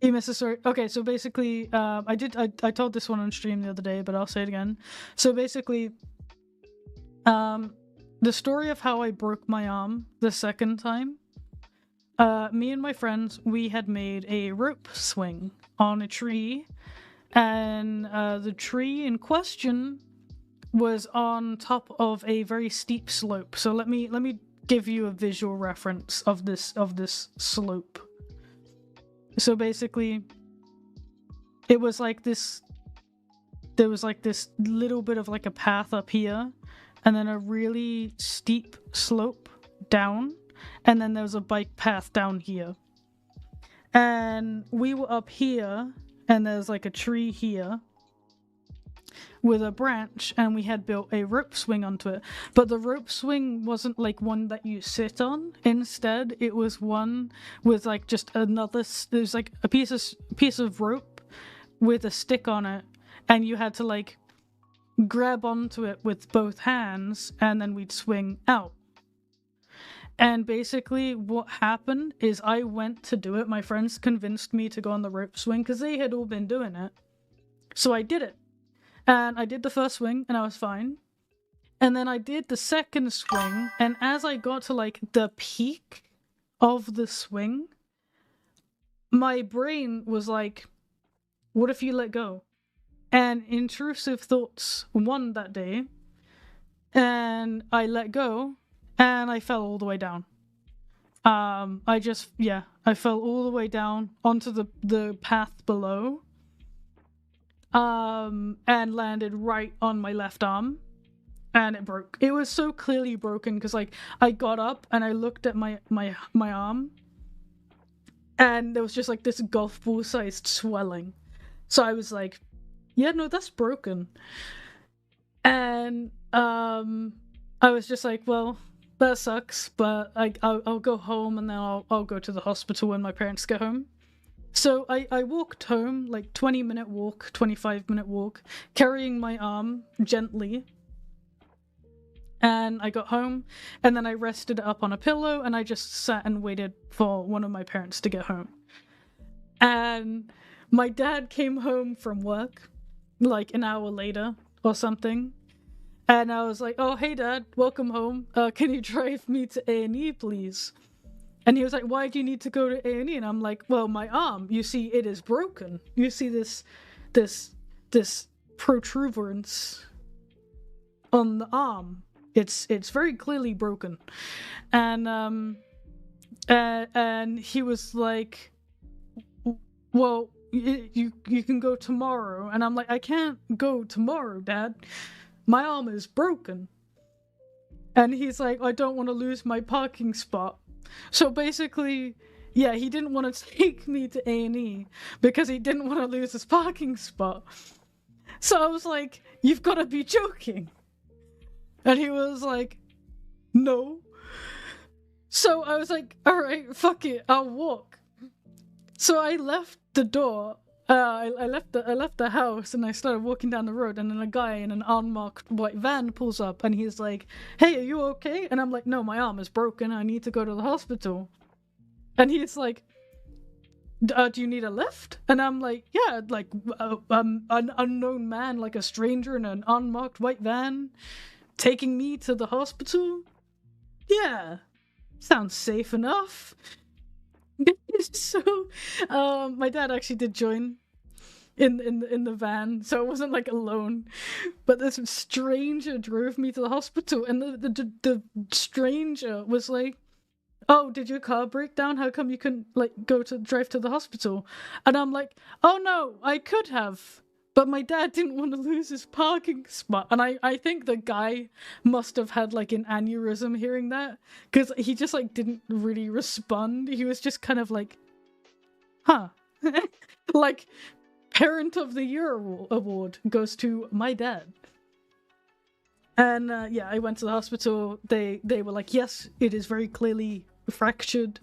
You missed the story. Okay, so basically, I told this one on stream the other day, but I'll say it again. So basically, the story of how I broke my arm the second time. Me and my friends, we had made a rope swing on a tree, and the tree in question was on top of a very steep slope. So let me give you a visual reference of this slope. So basically, it was like this. There was like this little bit of like a path up here, and then a really steep slope down, and then there was a bike path down here. And we were up here, and there's like a tree here with a branch, and we had built a rope swing onto it. But the rope swing wasn't like one that you sit on. Instead, it was one with like just another. There's like a piece of rope with a stick on it, and you had to like grab onto it with both hands, and then we'd swing out. And basically, what happened is I went to do it. My friends convinced me to go on the rope swing because they had all been doing it. So I did it. And I did the first swing, and I was fine. And then I did the second swing, and as I got to, like, the peak of the swing, my brain was like, what if you let go? And intrusive thoughts won that day, and I let go, and I fell all the way down. I fell all the way down onto the path below. And landed right on my left arm, and it broke. It was so clearly broken because like I got up and I looked at my arm, and there was just like this golf ball sized swelling. So I was like, yeah, no, that's broken. And I was just like, well, that sucks, but I'll go home, and then I'll go to the hospital when my parents get home. So I walked home, like 20-minute walk, 25-minute walk, carrying my arm gently. And I got home, and then I rested it up on a pillow, and I just sat and waited for one of my parents to get home. And my dad came home from work, like an hour later or something. And I was like, oh, hey, Dad, welcome home. Can you drive me to A&E, please? And he was like, why do you need to go to A&E? And I'm like, well, my arm, you see, it is broken. You see this protuberance on the arm. It's very clearly broken. And he was like, well, you can go tomorrow. And I'm like, I can't go tomorrow, Dad. My arm is broken. And he's like, I don't want to lose my parking spot. So basically, yeah, he didn't want to take me to A&E because he didn't want to lose his parking spot. So I was like, you've got to be joking. And he was like, no. So I was like, all right, fuck it, I'll walk. So I left the door. I left the house, and I started walking down the road, and then a guy in an unmarked white van pulls up, and he's like, hey, are you okay? And I'm like, no, my arm is broken, I need to go to the hospital. And he's like, do you need a lift? And I'm like, yeah, like an unknown man, like a stranger in an unmarked white van taking me to the hospital? Yeah, sounds safe enough. So my dad actually did join in the van, so it wasn't like alone, but this stranger drove me to the hospital, and the stranger was like, oh, did your car break down? How come you couldn't like drive to the hospital? And I'm like, oh no, I could have, but my dad didn't want to lose his parking spot. And I think the guy must have had like an aneurysm hearing that, because he just like didn't really respond. He was just kind of like, huh. Like, Parent of the Year award goes to my dad. And yeah, I went to the hospital. They were like, yes, it is very clearly fractured,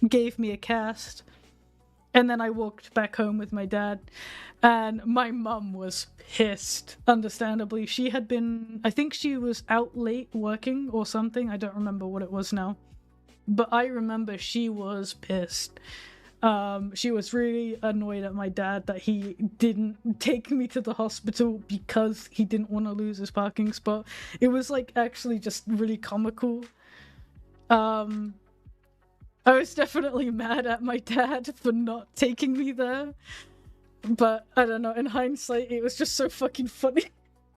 gave me a cast. And then I walked back home with my dad, and my mum was pissed, understandably. She had been, I think she was out late working or something. I don't remember what it was now. But I remember she was pissed. She was really annoyed at my dad that he didn't take me to the hospital because he didn't want to lose his parking spot. It was like actually just really comical. I was definitely mad at my dad for not taking me there. But I don't know, in hindsight, it was just so fucking funny.